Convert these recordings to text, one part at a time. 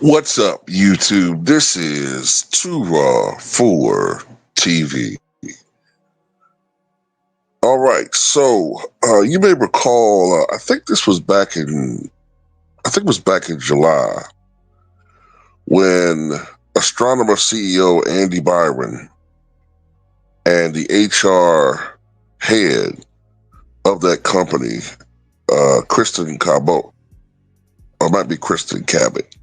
What's up, YouTube? This is Too Raw for TV. All right, so you may recall, I think it was back in July when astronomer CEO Andy Byron and the HR head of that company, Kristen Cabot, or it might be Kristen Cabot.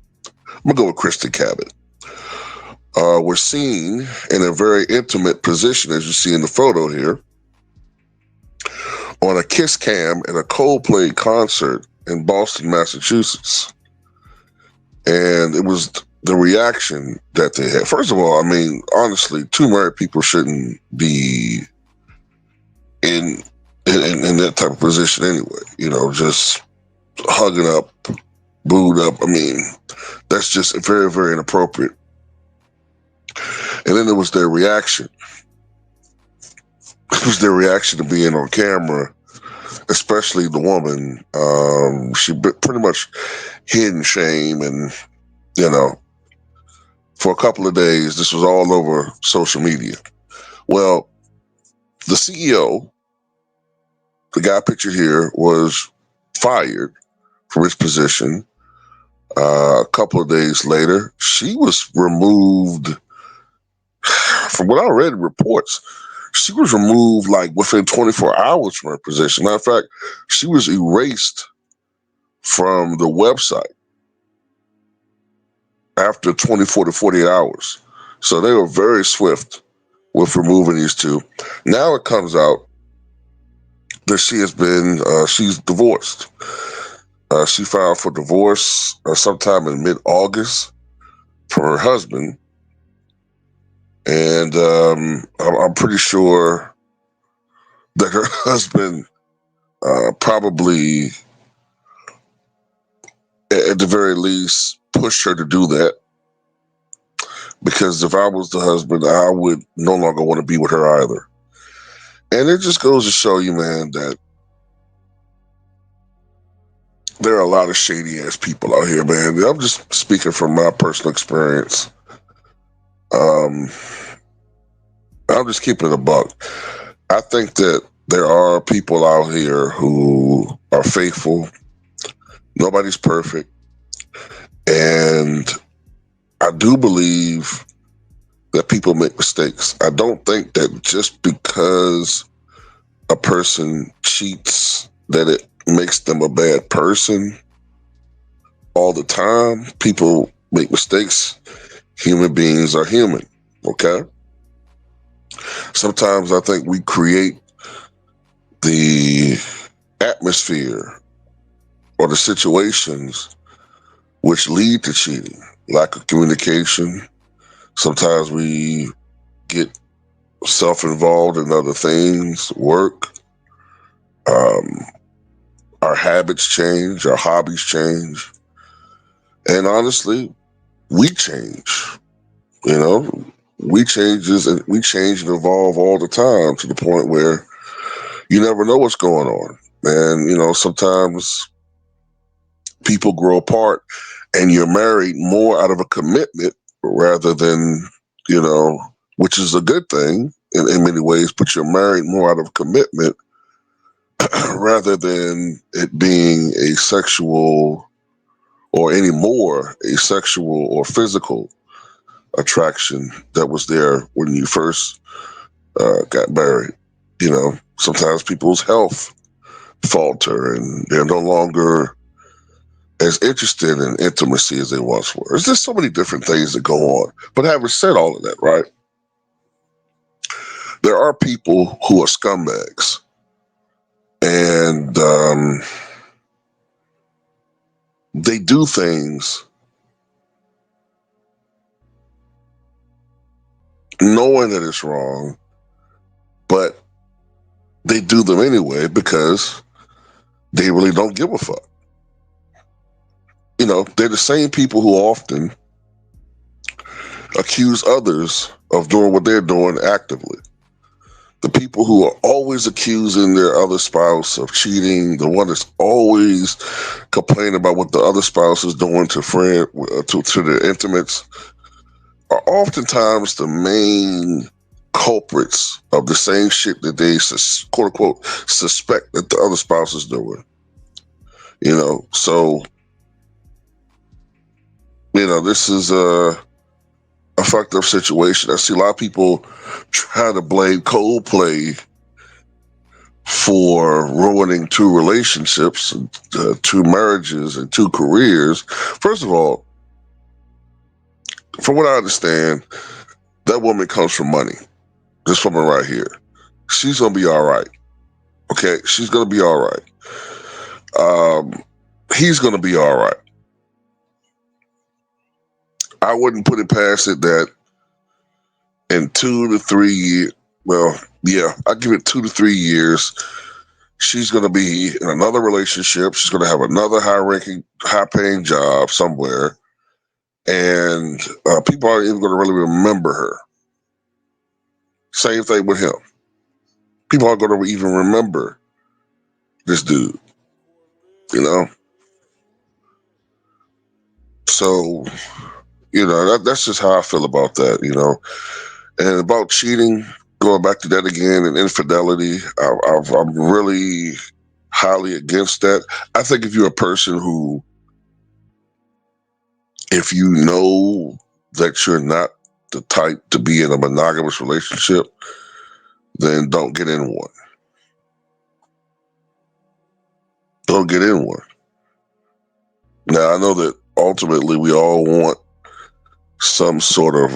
I'm gonna go with Kristen Cabot. Were seen in a very intimate position, as you see in the photo here, on a kiss cam at a Coldplay concert in Boston, Massachusetts. And it was the reaction that they had. First of all, I mean, honestly, two married people shouldn't be in in that type of position anyway. You know, just hugging up, booed up. I mean, that's just very, very inappropriate. And then there was their reaction. It was their reaction to being on camera, especially the woman. She pretty much hid in shame, and you know, for a couple of days, this was all over social media. Well, the CEO, the guy pictured here, was fired from his position. A couple of days later, she was removed. From what I read in reports, she was removed like within 24 hours from her position. Matter of fact, she was erased from the website after 24 to 48 hours. So they were very swift with removing these two. Now it comes out that she's divorced. She filed for divorce sometime in mid-August from her husband. And I'm pretty sure that her husband probably, at the very least, pushed her to do that. Because if I was the husband, I would no longer want to be with her either. And it just goes to show you, man, that there are a lot of shady ass people out here, man. I'm just speaking from my personal experience. Um, I'm just keeping it a buck. I think that there are people out here who are faithful. Nobody's perfect. And I do believe that people make mistakes. I don't think that just because a person cheats that it makes them a bad person all the time. People make mistakes. Human beings are human, okay? Sometimes I think we create the atmosphere or the situations which lead to cheating. Lack of communication. Sometimes we get self-involved in other things, work. Um, our habits change, our hobbies change. And honestly, we change. You know, we change and evolve all the time to the point where you never know what's going on. And, you know, sometimes people grow apart and you're married more out of a commitment rather than, you know, which is a good thing in many ways, but you're married more out of commitment rather than it being a sexual or any more a sexual or physical attraction that was there when you first got married. You know, sometimes people's health falter and they're no longer as interested in intimacy as they once were. There's just so many different things that go on. But having said all of that, right, there are people who are scumbags. And they do things knowing that it's wrong, but they do them anyway because they really don't give a fuck. You know, they're the same people who often accuse others of doing what they're doing actively. The people who are always accusing their other spouse of cheating, the one that's always complaining about what the other spouse is doing to to their intimates, are oftentimes the main culprits of the same shit that they quote unquote suspect that the other spouse is doing. So this is a fucked up situation. I see a lot of people try to blame Coldplay for ruining two relationships, two marriages, and two careers. First of all, from what I understand, that woman comes from money. This woman right here, she's gonna be all right. Okay, she's gonna be all right. He's gonna be all right. I wouldn't put it past it that in 2 to 3 years, well, yeah, I give it 2 to 3 years. She's going to be in another relationship. She's going to have another high-paying job somewhere, and people aren't even going to really remember her. Same thing with him. People aren't going to even remember this dude. You know, so that's just how I feel about that. And about cheating, going back to that again, and infidelity, I'm really highly against that. I think if you're a person who, if you know that you're not the type to be in a monogamous relationship, then don't get in one. Don't get in one. Now, I know that ultimately we all want some sort of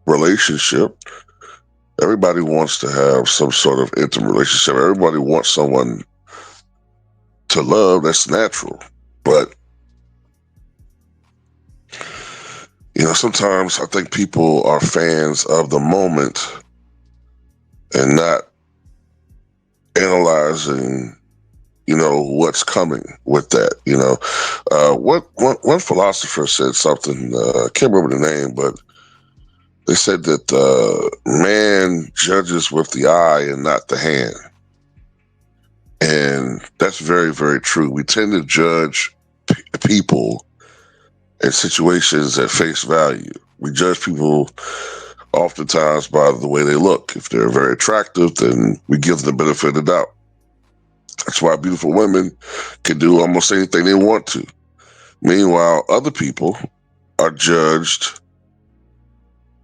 relationship. Everybody wants to have some sort of intimate relationship. Everybody wants someone to love. That's natural. But sometimes I think people are fans of the moment and not analyzing, what's coming with that. One philosopher said something, I can't remember the name, but they said that man judges with the eye and not the hand. And that's very, very true. We tend to judge people and situations at face value. We judge people oftentimes by the way they look. If they're very attractive, then we give them the benefit of the doubt. That's why beautiful women can do almost anything they want to. Meanwhile, other people are judged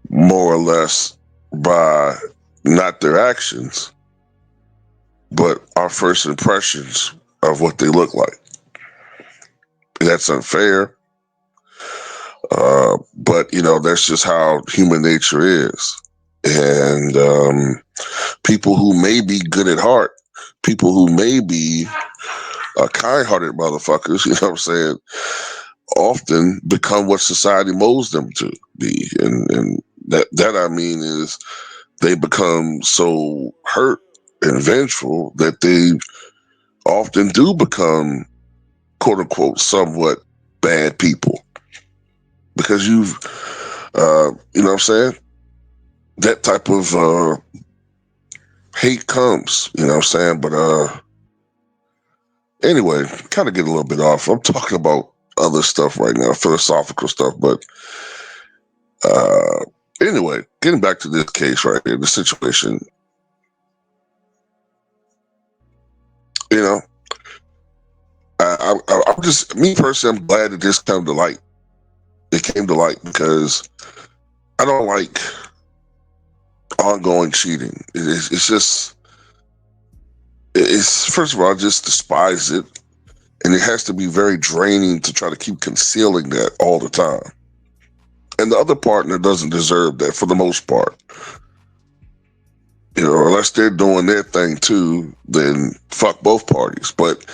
more or less by not their actions, but our first impressions of what they look like. That's unfair. But that's just how human nature is. And people who may be good at heart, people who may be kind-hearted motherfuckers, you know what I'm saying, often become what society molds them to be. And that I mean is they become so hurt and vengeful that they often do become, quote unquote, somewhat bad people. Because you've, you know what I'm saying? That type of hate comes, you know what I'm saying? But anyway, kind of get a little bit off. I'm talking about other stuff right now, philosophical stuff. But anyway, getting back to this case right here, the situation, I'm just, me personally, I'm glad that this came to light. It came to light because I don't like ongoing cheating. It's just, it's first of all, I just despise it. And it has to be very draining to try to keep concealing that all the time. And the other partner doesn't deserve that for the most part. Unless they're doing their thing too, then fuck both parties. But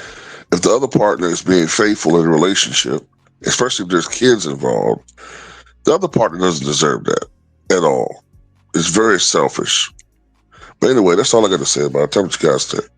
if the other partner is being faithful in a relationship, especially if there's kids involved, the other partner doesn't deserve that at all. It's very selfish. But anyway, that's all I got to say about it. Tell me what you guys think.